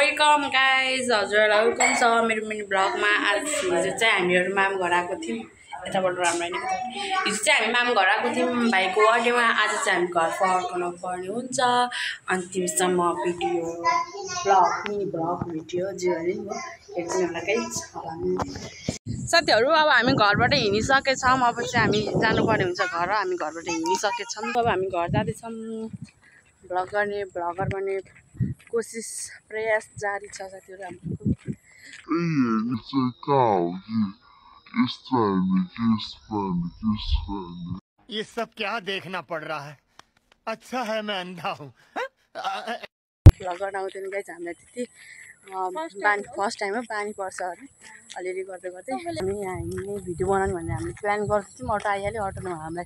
Welcome guys हजुरहरूलाई welcome छ मेरो मिनी ब्लगमा। आज हिजो चाहिँ हामीहरू माम घर आएको थियौँ। यताबाट राम्रो होइन, हिजो चाहिँ हामी माम घर आएको थियौँ भाइको बर्थडेमा। आज चाहिँ हामी घर फर्कन पर्ने हुन्छ। अन्तिमसम्म video blog mini blog video जे भने म हेर्नु होला गाइज। साथीहरू अब हामी घरबाट हिँडिसकेछौँ। अब चाहिँ हामी जानुपर्ने हुन्छ घर। हामी घरबाट हिँडिसकेछौँ। अब हामी घर जाँदैछौँ। ब्लगर बन्ने कोसिस प्रयास जारी छ साथीहरू हाम्रो। ये सब क्या देखना पड़ रहा है? अच्छा है मैं अंधा हूँ। ब्लगर आउँदैन गाइज, हामीलाई त्यति बानी फर्स्ट टाइम हो, बानी पर्छ अरे अलिअलि गर्दै गर्दै। हामी यहाँ हिँड्ने भिडियो बनाउनु भनेर हामीले प्लान गर्दैछौँ। अटो आइहाल्यो, अटोमा हामीलाई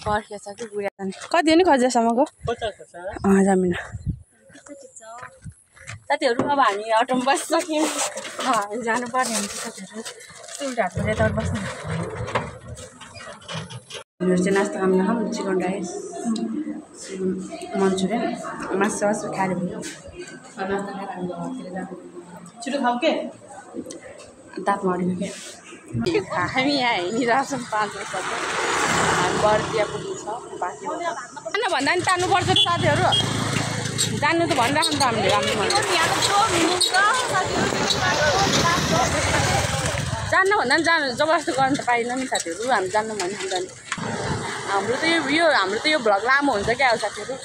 पर्खेछ कि गएर कति हो नि खर्चसम्मको जमिन साथीहरू। अब हामी अटोमा बसिसक्यौँ, हामी जानुपर्ने हुन्छ साथीहरू। उल्टाहरू यताबाट बस्नु यो चाहिँ नास्ता खाना खाऊँ। चिकन राइस, मन्चुरियन, मासु खाएर भयो। नास्ता खाएर हामी घरतिर जानु छिटो खाऊ के दाँत मरेको के। हामी यहाँ हिँडिरहेको छौँ 5 बजीसम्म। हामी बरदिया पुग्छ बाँकी जानु भन्दा पनि तान्नुपर्छ नि साथीहरू। जान्नु त भनिराख्नु त हामीले राम्रो जान्नु भन्दा पनि जानु जबरजस्ती गर्नु त पाइनँ नि साथीहरू। हामी जान्नु भनिन्छ नि। हाम्रो त यो भ्लग लामो हुन्छ क्या हो साथीहरू।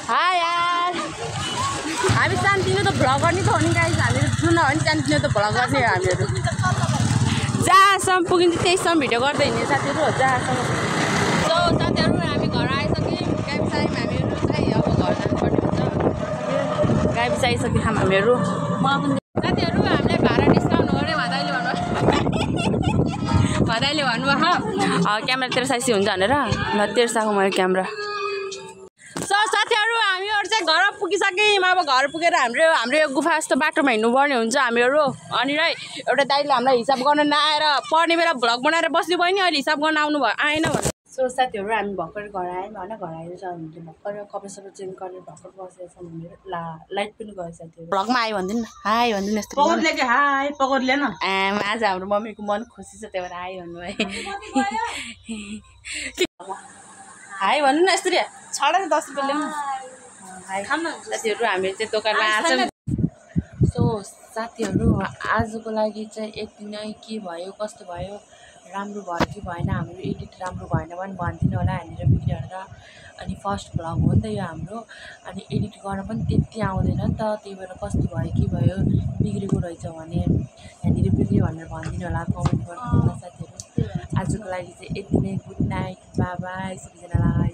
हाय यार, हामी सानोतिनो त भ्लगर नि त हो नि गाइस। हामीहरू जुन हो नि सानोतिनो त भ्लगर नै हो हामीहरू। जहाँसम्म पुगिन्छ त्यहीसम्म भिडियो गर्दै हिँड्ने साथीहरू। जहाँसम्म सो साथीहरू हामी घर आइसक्यौँ। गाइस हामीहरू चाहिँ अब घर जानुपर्ने हुन्छ। गाइस आइसक्यौँ हामीहरू। साथीहरू हामीलाई भाडा डिस्काउन्ट हो अरे भन्दाले भन्नुभयो क्यामेरा तेरो साइसी हुन्छ भनेर। ल तेरो साको मैले क्यामेरा। सो साथीहरू हामीहरू चाहिँ घर पुगिसक्यौँ। अब घर पुगेर हाम्रो यो गुफा जस्तो बाटोमा हिँड्नुपर्ने हुन्छ हामीहरू। अनि एउटा दाइले हामीलाई हिसाब गर्न नआएर पढ्ने बेला भ्लग बनाएर बस्नु भयो नि, अहिले हिसाब गर्न आउनु भयो आएन भने। सो साथीहरू हामी भर्खर घर आयौँ होइन। घर आएर चाहिँ हामीले भर्खर कपडा सबै चेन्ज गरेर भर्खर बसेको छौँ हामीहरू। लाइट पनि गयो साथीहरू। भ्लगमा आयो भनिदिनु न, हाई भनिदिनु यस्तो हाई पकड्ले न। आज हाम्रो मम्मीको मन खुसी छ त्यही भएर हाई भन्नु है। हाई भन्नु न यस्तरी छडा 10 रुपियाँ ल्याउनु। साथीहरू हामी चाहिँ दोकानमा आछौँ। सो साथीहरू आजको लागि चाहिँ यति नै। के भयो कस्तो भयो, राम्रो भयो कि भएन, हाम्रो एडिट राम्रो भएन भने भनिदिनु होला यहाँनिर बिग्रिएर। अनि फर्स्ट भ्लग हो नि त यो हाम्रो। अनि एडिट गर्न पनि त्यति आउँदैन नि त, त्यही भएर कस्तो भयो के भयो बिग्रेको रहेछ भने यहाँनिर बिग्रियो भनेर भनिदिनु होला, कमेन्ट गरिदिनु होला साथीहरू। आजको लागि चाहिँ यति नै। गुड नाइट, बाई बाई सबैजनालाई।